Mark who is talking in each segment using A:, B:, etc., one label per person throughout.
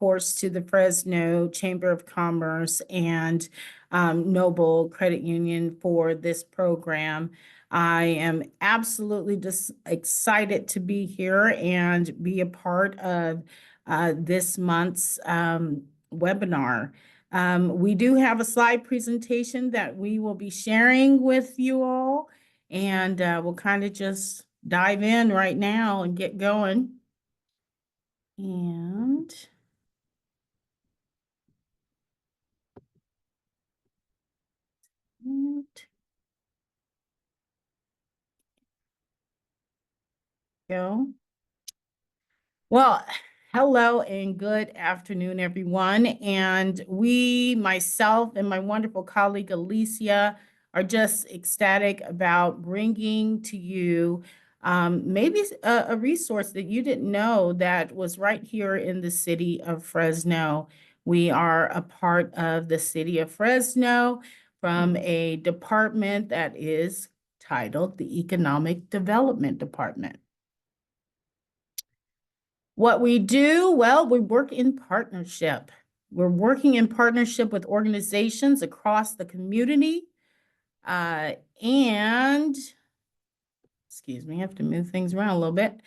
A: course, to the Fresno Chamber of Commerce and Noble Credit Union for this program. I am absolutely just excited to be here and be a part of this month's webinar. We do have a slide presentation that we will be sharing with you all, and we'll kind of just dive in right now and get going. And go. Well, hello and good afternoon, everyone. And myself and my wonderful colleague, Alicia, are just ecstatic about bringing to you maybe a resource that you didn't know that was right here in the city of Fresno. We are a part of the city of Fresno from a department that is titled the Economic Development Department. What we do, well, we work in partnership. We're working in partnership with organizations across the community. Excuse me, I have to move things around a little bit.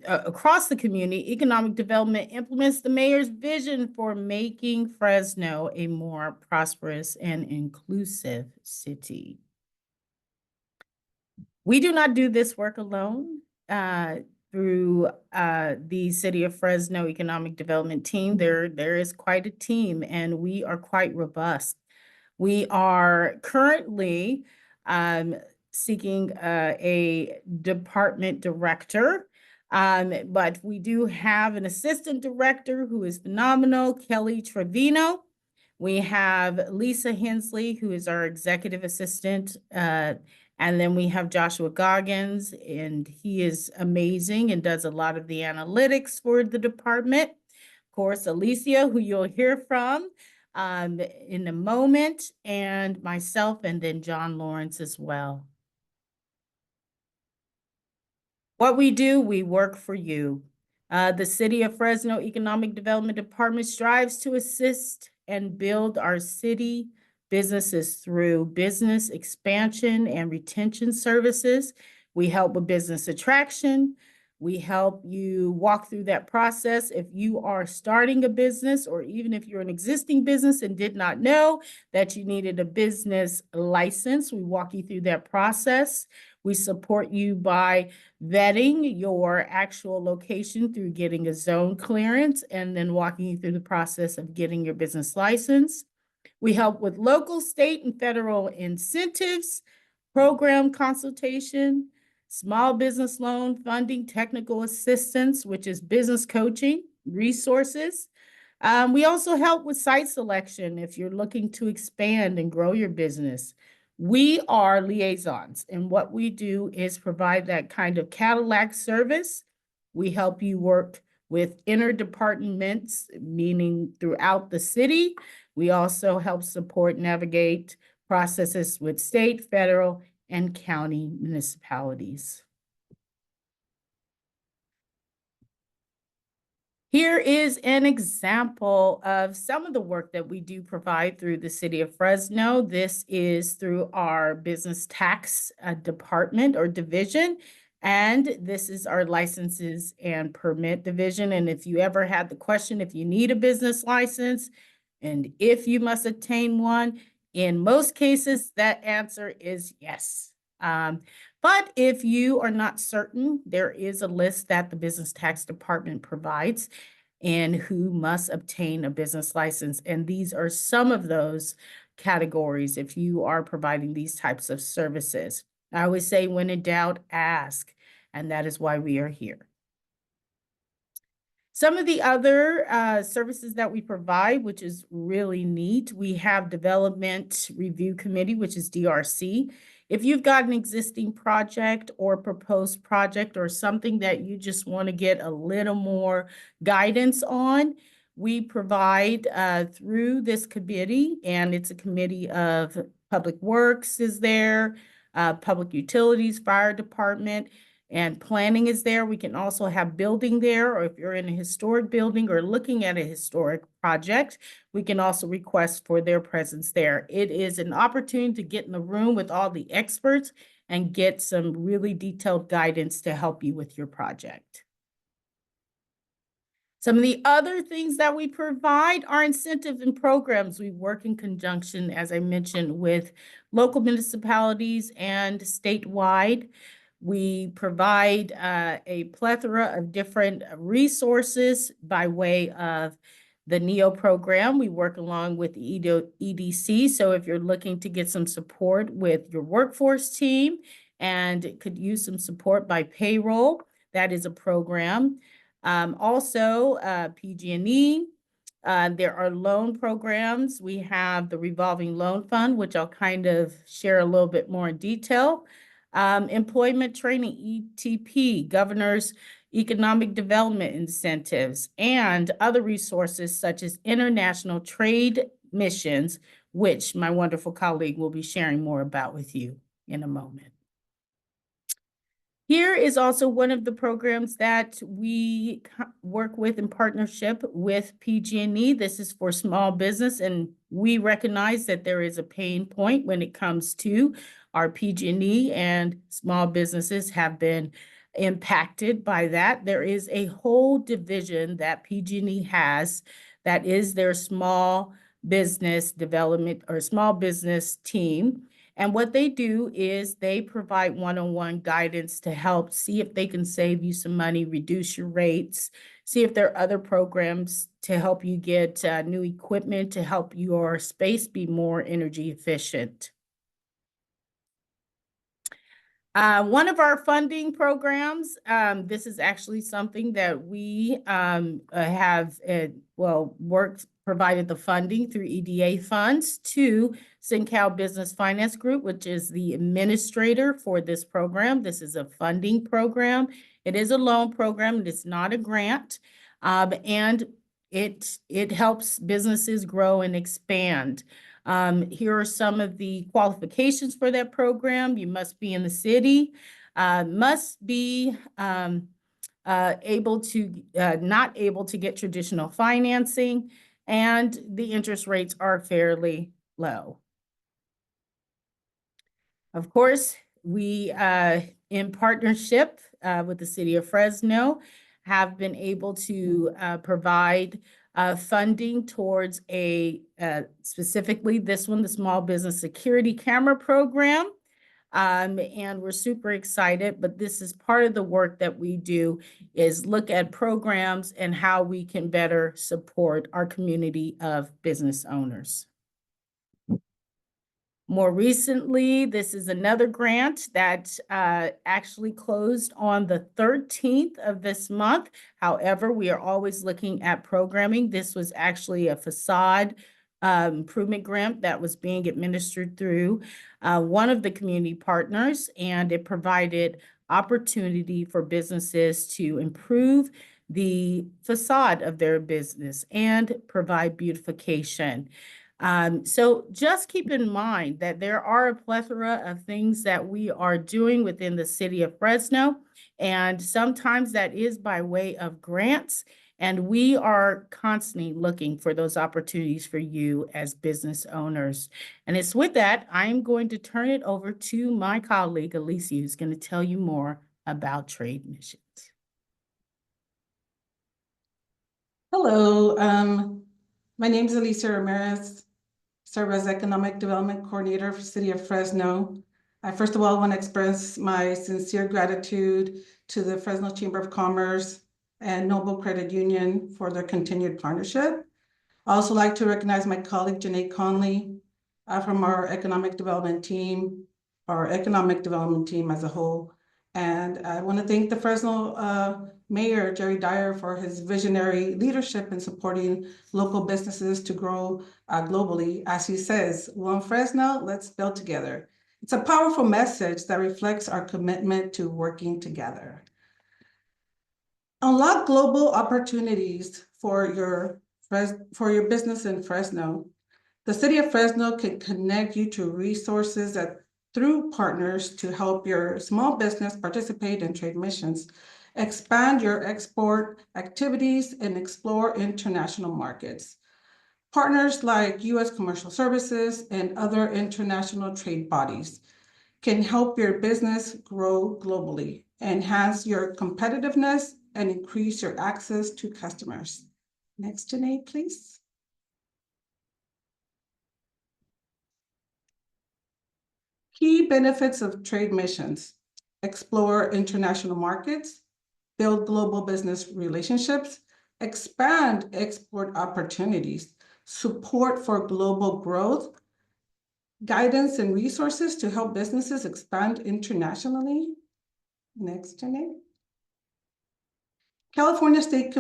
A: Across the community, economic development implements the mayor's vision for making Fresno a more prosperous and inclusive city. We do not do this work alone. Through the City of Fresno Economic Development Team, there is quite a team, and we are quite robust. We are currently seeking a department director, but we do have an assistant director who is phenomenal, Kelly Trevino. We have Lisa Hensley, who is our executive assistant, and then we have Joshua Goggins, and he is amazing and does a lot of the analytics for the department. Of course, Alicia, who you'll hear from in a moment, and myself, and then John Lawrence as well. What we do, we work for you. The City of Fresno Economic Development Department strives to assist and build our city businesses through business expansion and retention services. We help with business attraction. We help you walk through that process. If you are starting a business, or even if you're an existing business and did not know that you needed a business license, we walk you through that process. We support you by vetting your actual location through getting a zone clearance and then walking you through the process of getting your business license. We help with local, state, and federal incentives, program consultation, small business loan funding, technical assistance, which is business coaching, resources. We also help with site selection if you're looking to expand and grow your business. We are liaisons, and what we do is provide that kind of Cadillac service. We help you work with interdepartments, meaning throughout the city. We also help support, navigate processes with state, federal, and county municipalities. Here is an example of some of the work that we do provide through the City of Fresno. This is through our business tax department or division, and this is our licenses and permit division. And if you ever had the question, if you need a business license and if you must obtain one, in most cases, that answer is yes. But if you are not certain, there is a list that the business tax department provides and who must obtain a business license. And these are some of those categories if you are providing these types of services. I always say, when in doubt, ask, and that is why we are here. Some of the other services that we provide, which is really neat, we have Development Review Committee, which is DRC. If you've got an existing project or proposed project or something that you just want to get a little more guidance on, we provide through this committee, and it's a committee of Public Works is there, Public Utilities, Fire Department. and planning is there. We can also have building there, or if you're in a historic building or looking at a historic project, we can also request for their presence there. It is an opportunity to get in the room with all the experts and get some really detailed guidance to help you with your project. Some of the other things that we provide are incentives and programs. We work in conjunction, as I mentioned, with local municipalities and statewide. We provide a plethora of different resources by way of the NEO program. We work along with the EDC. So if you're looking to get some support with your workforce team and could use some support by payroll, that is a program. Also, PG&E, there are loan programs. We have the revolving loan fund, which I'll kind of share a little bit more in detail. Employment training, ETP, governor's economic development incentives, and other resources such as international trade missions, which my wonderful colleague will be sharing more about with you in a moment. Here is also one of the programs that we work with in partnership with PG&E. This is for small business, and we recognize that there is a pain point when it comes to our PG&E, and small businesses have been impacted by that. There is a whole division that PG&E has that is their small business development or small business team. And what they do is they provide one-on-one guidance to help see if they can save you some money, reduce your rates, see if there are other programs to help you get new equipment to help your space be more energy efficient. One of our funding programs, this is actually something that we have, provided the funding through EDA funds to SynCal Business Finance Group, which is the administrator for this program. This is a funding program. It is a loan program. It's not a grant, and it helps businesses grow and expand. Here are some of the qualifications for that program. You must be in the city, must be not able to get traditional financing, and the interest rates are fairly low. Of course, we, in partnership with the city of Fresno, have been able to provide funding towards specifically this one, the Small Business Security Camera Program. And we're super excited, but this is part of the work that we do is look at programs and how we can better support our community of business owners. More recently, this is another grant that actually closed on the 13th of this month. However, we are always looking at programming. This was actually a facade improvement grant that was being administered through one of the community partners, and it provided opportunity for businesses to improve the facade of their business and provide beautification. So just keep in mind that there are a plethora of things that we are doing within the city of Fresno, and sometimes that is by way of grants, and we are constantly looking for those opportunities for you as business owners. And it's with that, I'm going to turn it over to my colleague, Alicia, who's going to tell you more about trade missions.
B: Hello, my name is Alicia Ramirez. Serve as Economic Development Coordinator for the City of Fresno. I first of all want to express my sincere gratitude to the Fresno Chamber of Commerce and Noble Credit Union for their continued partnership. I also like to recognize my colleague, Janae Conley, from our economic development team as a whole. And I want to thank the Fresno Mayor, Jerry Dyer, for his visionary leadership in supporting local businesses to grow globally. As he says, one Fresno, let's build together. It's a powerful message that reflects our commitment to working together. Unlock global opportunities for your business in Fresno. The city of Fresno can connect you to resources through partners to help your small business participate in trade missions, expand your export activities, and explore international markets. Partners like U.S. Commercial Services and other international trade bodies can help your business grow globally, enhance your competitiveness, and increase your access to customers. Next, Janae, please. Key benefits of trade missions: explore international markets, build global business relationships, expand export opportunities, support for global growth, guidance and resources to help businesses expand internationally. Next, Janae. California State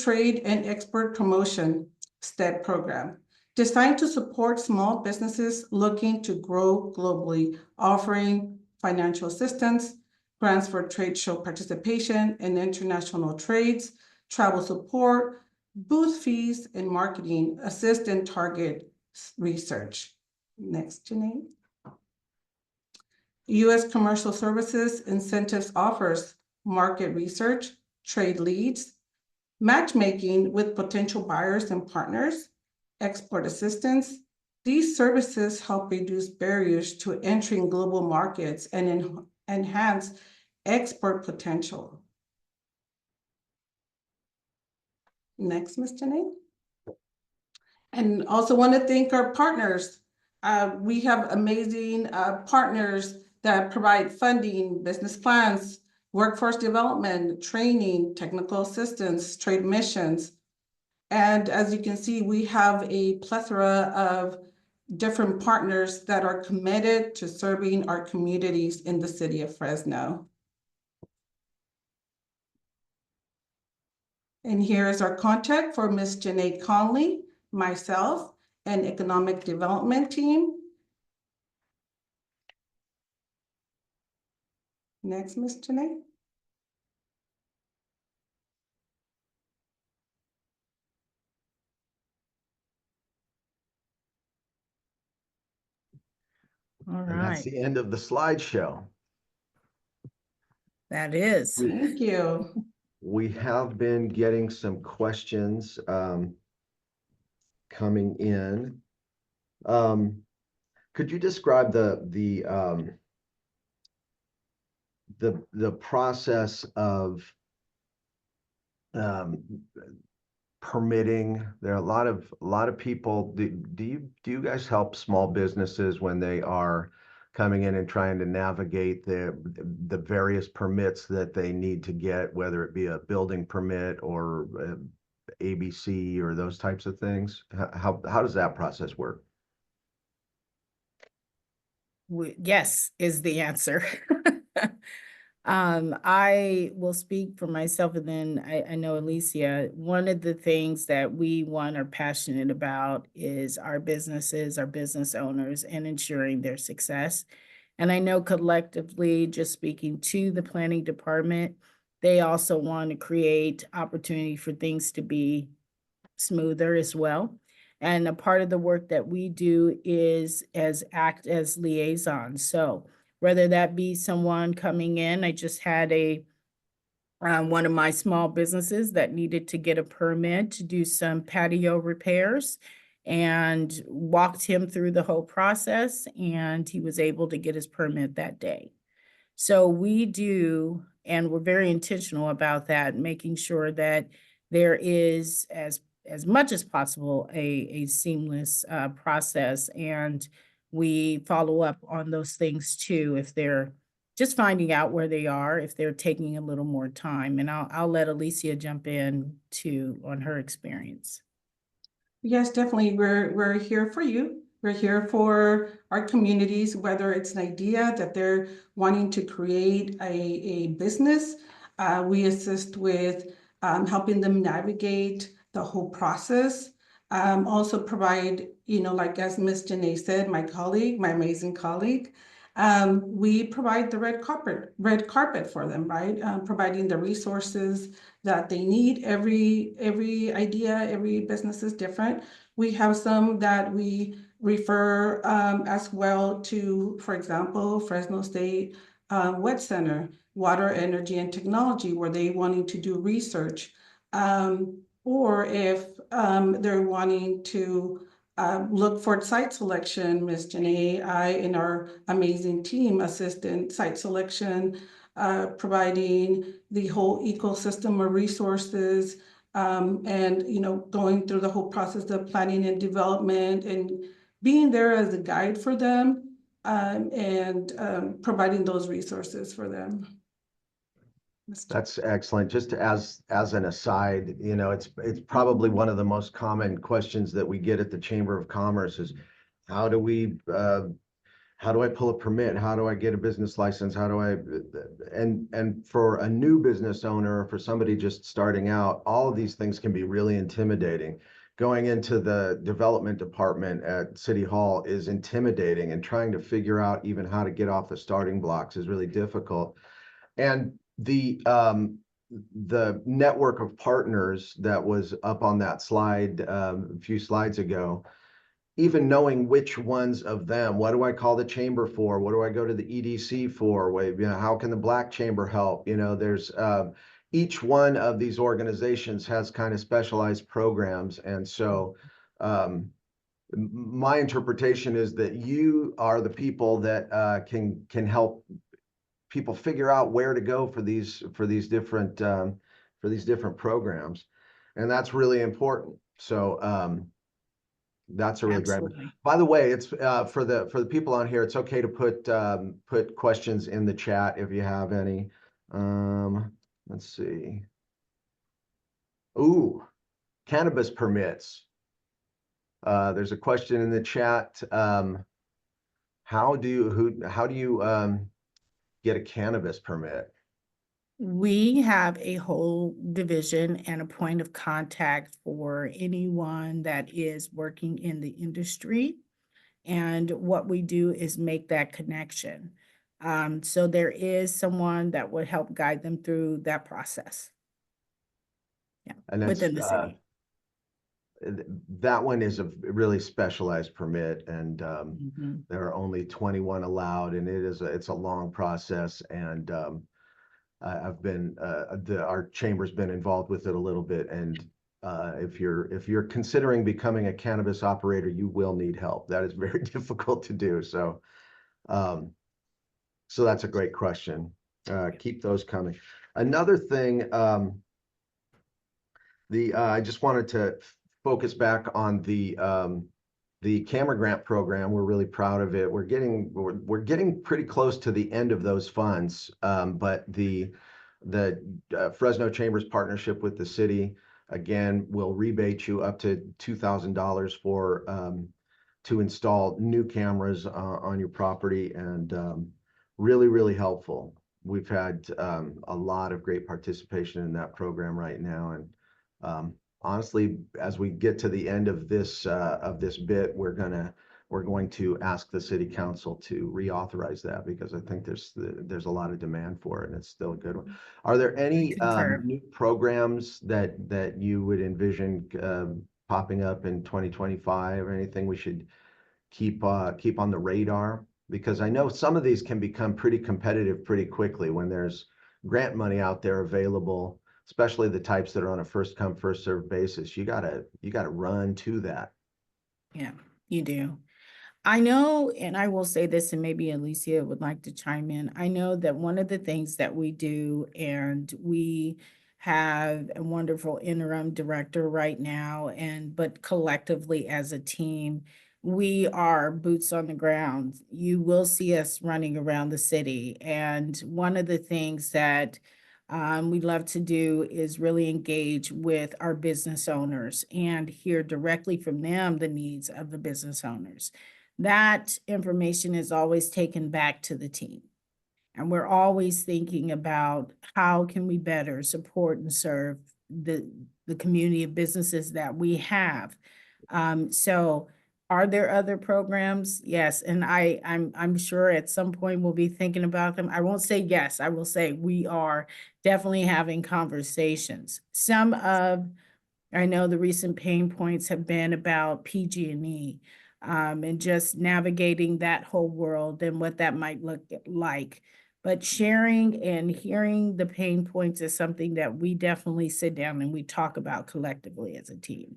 B: Trade and Export Promotion STEP program, designed to support small businesses looking to grow globally, offering financial assistance, grants for trade show participation in international trades, travel support, booth fees, and marketing, assist and target research. Next, Janine. U.S. Commercial Services Incentives offers market research, trade leads, matchmaking with potential buyers and partners, export assistance. These services help reduce barriers to entering global markets and enhance export potential. Next, Ms. Janae. And also want to thank our partners. We have amazing partners that provide funding, business plans, workforce development, training, technical assistance, trade missions. And as you can see, we have a plethora of different partners that are committed to serving our communities in the city of Fresno. And here is our contact for Ms. Janae Conley, myself, and Economic Development Team. Next, Ms. Janae.
A: All
C: And that's
A: right,
C: the end of the slideshow.
A: that is.
B: Thank you.
C: We have been getting some questions coming in. Could you describe the process of permitting? There are a lot of people. Do you guys help small businesses when they are coming in and trying to navigate the various permits that they need to get, whether it be a building permit or ABC or those types of things? How does that process work?
A: Yes, is the answer. I will speak for myself, and then I know Alicia. One of the things that we are passionate about is our businesses, our business owners, and ensuring their success. And I know collectively, just speaking to the planning department, they also want to create opportunity for things to be smoother as well. And a part of the work that we do is act as liaisons. So whether that be someone coming in, I just had one of my small businesses that needed to get a permit to do some patio repairs, and walked him through the whole process, and he was able to get his permit that day. So we do, and we're very intentional about that, making sure that there is as much as possible a seamless process, and we follow up on those things too, if they're just finding out where they are, if they're taking a little more time. And I'll let Alicia jump in too on her experience.
B: Yes, definitely. We're here for you. We're here for our communities, whether it's an idea that they're wanting to create a business. We assist with helping them navigate the whole process. Also provide, like as Ms. Janae said, my amazing colleague, we provide the red carpet for them, right? Providing the resources that they need. Every idea, every business is different. We have some that we refer as well to, for example, Fresno State Wet Center, Water, Energy, and Technology, where they wanting to do research. Or if they're wanting to look for site selection, Ms. Janae, I and our amazing team assistant site selection, providing the whole ecosystem of resources, and going through the whole process of planning and development and being there as a guide for them, and providing those resources for them.
C: That's excellent. Just as an aside, it's probably one of the most common questions that we get at the Chamber of Commerce is how do I pull a permit? How do I get a business license? How do I, and for a new business owner, for somebody just starting out, all of these things can be really intimidating. Going into the development department at City Hall is intimidating, and trying to figure out even how to get off the starting blocks is really difficult. And the network of partners that was up on that slide a few slides ago, even knowing which ones of them, what do I call the chamber for? What do I go to the EDC for? How can the Black Chamber help? There's each one of these organizations has kind of specialized programs. And so my interpretation is that you are the people that can help people figure out where to go for these different programs, and that's really important. So that's a really great one.
A: Absolutely.
C: By the way, it's for the people on here, it's okay to put questions in the chat if you have any. Let's see. Ooh, cannabis permits. There's a question in the chat. How do you get a cannabis permit?
A: We have a whole division and a point of contact for anyone that is working in the industry. And what we do is make that connection. So there is someone that would help guide them through that process. Yeah,
C: And that's
A: within the city.
C: that one is a really specialized permit, and
A: Mhm.
C: there are only 21 allowed, and it's a long process. And I've been our chamber's been involved with it a little bit. And if you're considering becoming a cannabis operator, you will need help. That is very difficult to do. So so that's a great question. Keep those coming. Another thing, I just wanted to focus back on the camera grant program. We're really proud of it. We're getting pretty close to the end of those funds, but the Fresno Chamber's partnership with the city, again, will rebate you up to $2,000 for to install new cameras on your property, and really helpful. We've had a lot of great participation in that program right now, and honestly, as we get to the end of this bit, we're going to ask the city council to reauthorize that, because I think there's a lot of demand for it, and it's still a good one. Are there any
A: concur.
C: new programs that you would envision popping up in 2025, or anything we should keep on the radar? Because I know some of these can become pretty competitive pretty quickly when there's grant money out there available, especially the types that are on a first come, first served basis. You gotta run to that.
A: Yeah, you do. I know, and I will say this, and maybe Alicia would like to chime in. I know that one of the things that we do, and we have a wonderful interim director right now, but collectively as a team, we are boots on the ground. You will see us running around the city. And one of the things that we love to do is really engage with our business owners and hear directly from them the needs of the business owners. That information is always taken back to the team. And we're always thinking about how can we better support and serve the community of businesses that we have. So are there other programs? Yes, and I'm sure at some point we'll be thinking about them. I won't say yes, I will say we are definitely having conversations. I know the recent pain points have been about PG&E. and just navigating that whole world and what that might look like. But sharing and hearing the pain points is something that we definitely sit down and we talk about collectively as a team.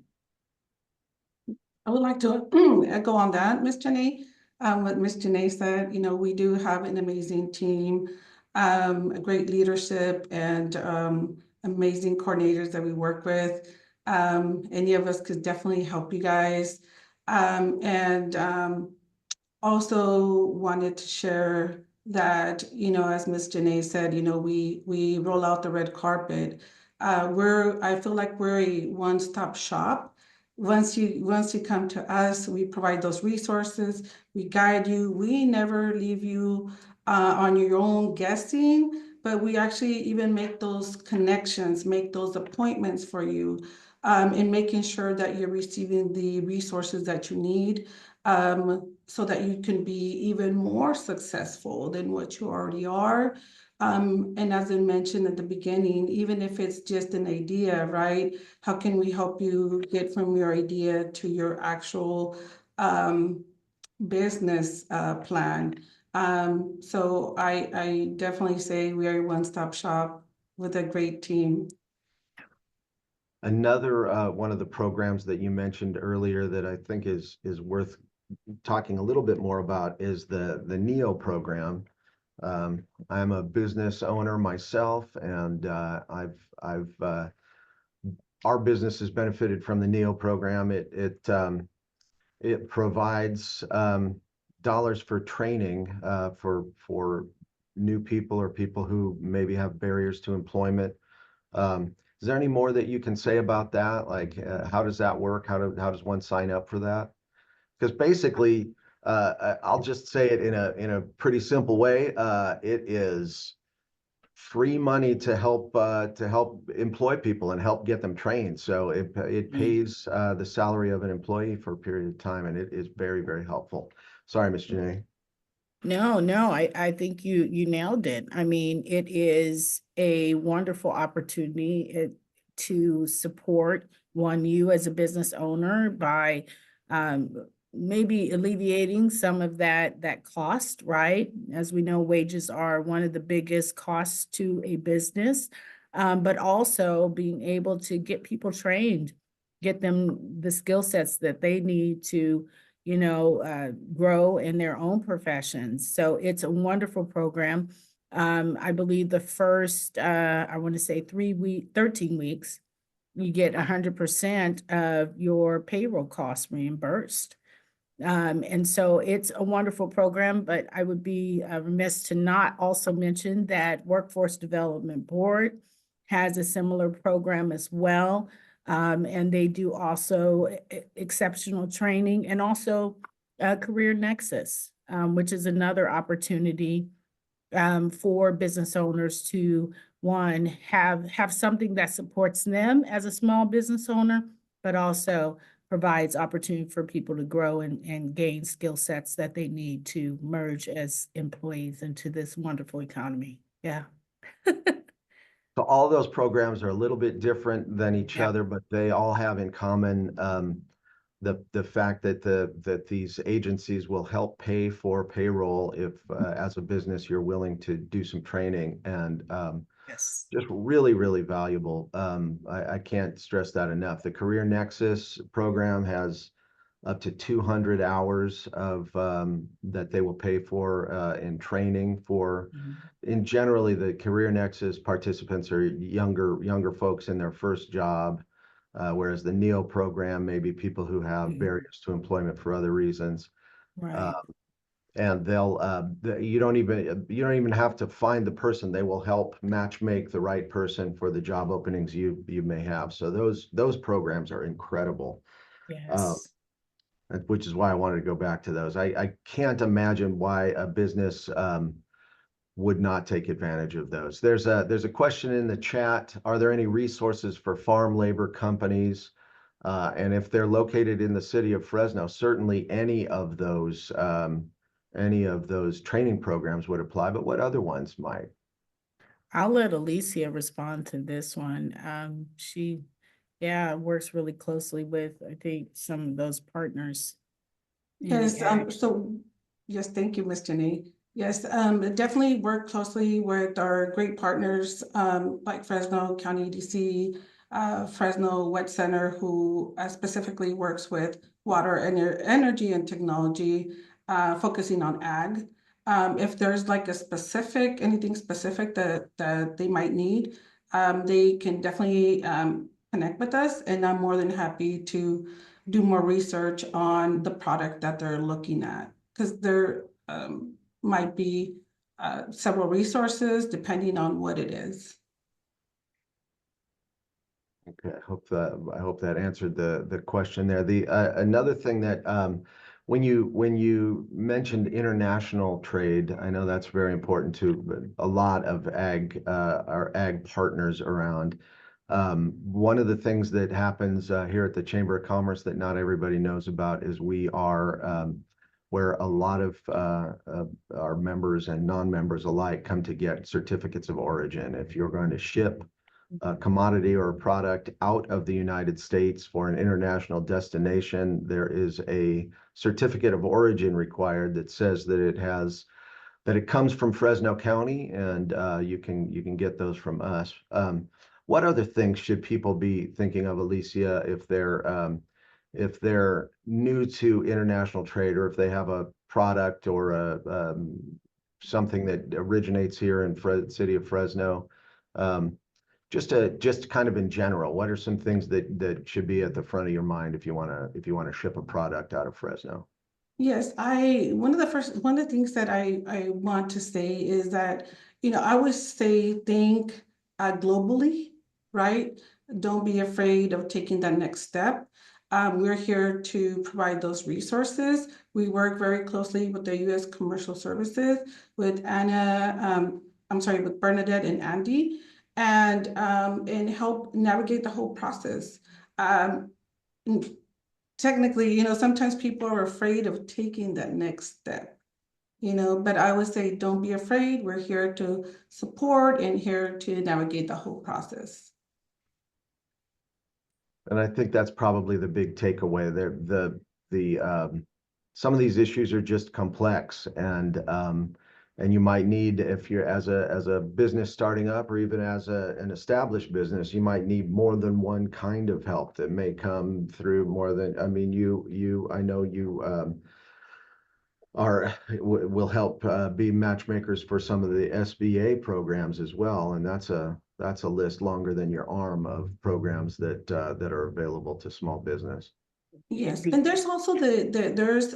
B: I would like to echo on that, Ms. Janae. What Ms. Janae said, we do have an amazing team, a great leadership, and amazing coordinators that we work with. Any of us could definitely help you guys. And also wanted to share that, as Ms. Janae said, we roll out the red carpet. I feel like we're a one-stop shop. Once you come to us, we provide those resources, we guide you, we never leave you on your own guessing, but we actually even make those connections, make those appointments for you, in making sure that you're receiving the resources that you need, so that you can be even more successful than what you already are. And as I mentioned at the beginning, even if it's just an idea, right? How can we help you get from your idea to your actual business plan? So I definitely say we are a one-stop shop with a great team.
C: Another one of the programs that you mentioned earlier that I think is worth talking a little bit more about is the NEO program. I'm a business owner myself, and our business has benefited from the NEO program. It provides dollars for training for new people or people who maybe have barriers to employment. Is there any more that you can say about that? Like, how does that work? How does one sign up for that? Because basically, I'll just say it in a pretty simple way. It is free money to help employ people and help get them trained. So it pays the salary of an employee for a period of time, and it is very, very helpful. Sorry, Ms. Janae.
A: No, I think you nailed it. I mean, it is a wonderful opportunity to support you as a business owner by maybe alleviating some of that cost, right? As we know, wages are one of the biggest costs to a business, but also being able to get people trained, get them the skill sets that they need to grow in their own professions. So it's a wonderful program. I believe the first, I want to say 13 weeks, you get 100% of your payroll costs reimbursed. And so it's a wonderful program, but I would be remiss to not also mention that Workforce Development Board has a similar program as well. And they do also exceptional training and also Career Nexus, which is another opportunity for business owners to, one, have something that supports them as a small business owner, but also provides opportunity for people to grow and gain skill sets that they need to merge as employees into this wonderful economy. Yeah.
C: So all those programs are a little bit different than each
A: Yep.
C: other, but they all have in common the fact that these agencies will help pay for payroll if as a business you're willing to do some training, and
A: Yes.
C: just really, really valuable. I can't stress that enough. The Career Nexus program has up to 200 hours of that they will pay for in training for. In generally, the Career Nexus participants are younger folks in their first job, whereas the NEO program may be people who have barriers to employment for other reasons.
A: Right.
C: And you don't even have to find the person. They will help match make the right person for the job openings you may have. So those programs are incredible.
A: Yes.
C: Which is why I wanted to go back to those. I can't imagine why a business would not take advantage of those. There's a question in the chat. Are there any resources for farm labor companies? And if they're located in the city of Fresno, certainly any of those training programs would apply, but what other ones might?
A: I'll let Alicia respond to this one. She works really closely with, I think, some of those partners.
B: Yes,
A: ag.
B: yes, thank you, Ms. Jenny. Yes, definitely work closely with our great partners, like Fresno County EDC, Fresno Wet Center, who specifically works with water and energy and technology, focusing on ag. If there's like anything specific that they might need, they can definitely connect with us, and I'm more than happy to do more research on the product that they're looking at, because there might be several resources depending on what it is.
C: Okay, I hope that answered the question there. The another thing that when you mentioned international trade, I know that's very important to a lot of our ag partners around. One of the things that happens here at the Chamber of Commerce that not everybody knows about is we are where a lot of our members and non-members alike come to get certificates of origin. If you're going to ship a commodity or a product out of the United States for an international destination, there is a certificate of origin required that says that it comes from Fresno County, and you can get those from us. What other things should people be thinking of, Alicia, if they're new to international trade, or if they have a product or something that originates here in city of Fresno? Just kind of in general, what are some things that should be at the front of your mind if you want to ship a product out of Fresno?
B: Yes, one of the things that I want to say is that, I would say think globally, right? Don't be afraid of taking that next step. We're here to provide those resources. We work very closely with the U.S. Commercial Services, with with Bernadette and Andy, and help navigate the whole process. Um, Technically, sometimes people are afraid of taking that next step, but I would say don't be afraid. We're here to support and here to navigate the whole process.
C: And I think that's probably the big takeaway there. Some of these issues are just complex, and you might need, if you're as a business starting up, or even as an established business, you might need more than one kind of help that may come through more than, I mean, I know you will help be matchmakers for some of the SBA programs as well, and that's a list longer than your arm of programs that are available to small business.
B: Yes, and there's also there's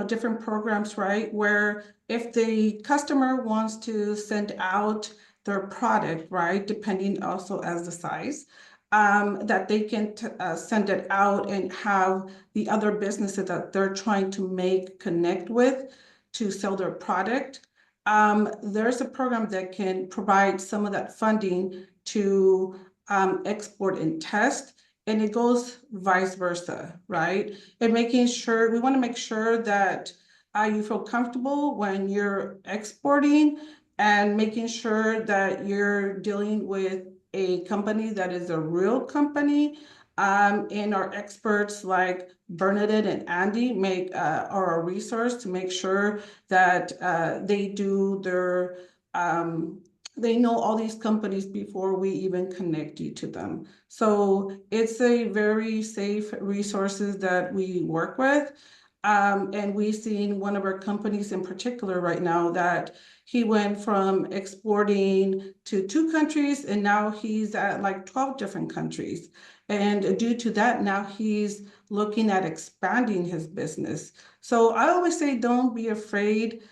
B: different programs, right? Where if the customer wants to send out their product, right, depending also as the size, that they can send it out and have the other businesses that they're trying to connect with to sell their product. There's a program that can provide some of that funding to export and test. And it goes vice versa, right? And we want to make sure that you feel comfortable when you're exporting, and making sure that you're dealing with a company that is a real company. And our experts like Bernadette and Andy are a resource to make sure that they know all these companies before we even connect you to them. So it's a very safe resources that we work with. And we've seen one of our companies in particular right now that he went from exporting to 2 countries, and now he's at like 12 different countries. And due to that, now he's looking at expanding his business. So I always say, don't be afraid.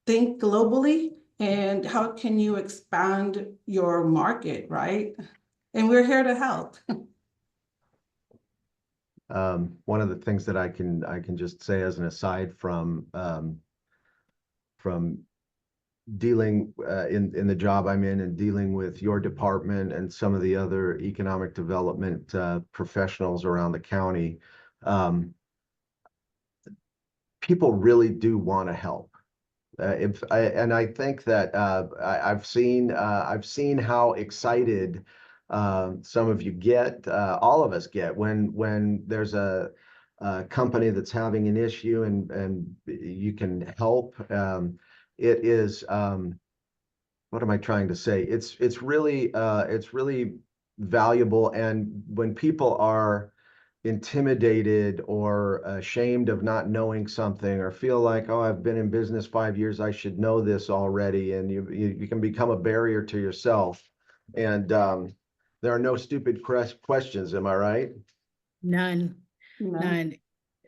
B: Think globally, and how can you expand your market, right? And we're here to help.
C: One of the things that I can just say as an aside from dealing in the job I'm in, and dealing with your department and some of the other economic development professionals around the county, people really do want to help. And I think that I've seen how excited some of you get, all of us get, when there's company that's having an issue and you can help. It is, what am I trying to say? It's really valuable. And when people are intimidated or ashamed of not knowing something or feel like, oh, I've been in business 5 years, I should know this already, and you can become a barrier to yourself. And there are no stupid questions, am I right?
A: None.
B: None.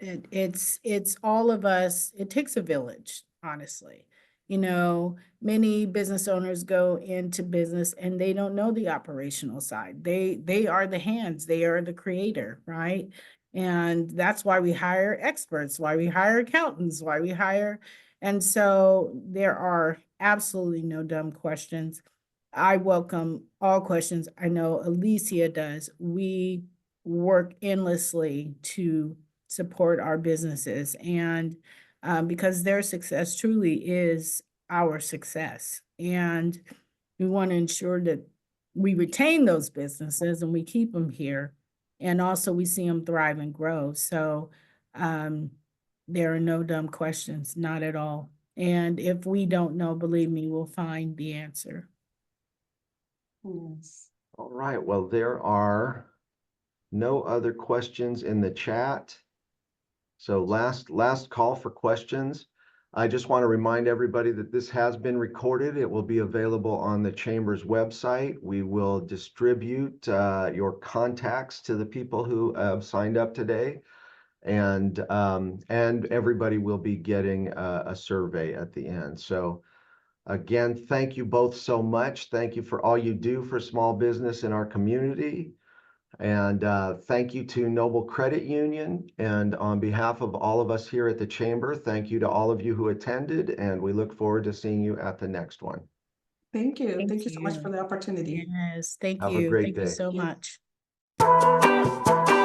A: None. It's all of us. It takes a village, honestly. You know, many business owners go into business and they don't know the operational side. They are the hands, they are the creator, right? And that's why we hire experts, why we hire accountants, why we hire. And so there are absolutely no dumb questions. I welcome all questions. I know Alicia does. We work endlessly to support our businesses, and because their success truly is our success, and we want to ensure that we retain those businesses and we keep them here, and also we see them thrive and grow. So there are no dumb questions, not at all. And if we don't know, believe me, we'll find the answer.
B: Yes.
C: All right, well, there are no other questions in the chat. So last call for questions. I just want to remind everybody that this has been recorded. It will be available on the Chamber's website. We will distribute your contacts to the people who have signed up today. And everybody will be getting a survey at the end. So again, thank you both so much. Thank you for all you do for small business in our community. And thank you to Noble Credit Union. And on behalf of all of us here at the Chamber, thank you to all of you who attended, and we look forward to seeing you at the next one.
B: Thank you.
A: Thank
B: Thank you so much
A: you.
B: for the opportunity.
A: Yes, thank
C: Have a
A: you.
C: great
A: Thank you
C: day.
A: so
B: Yes.
A: much.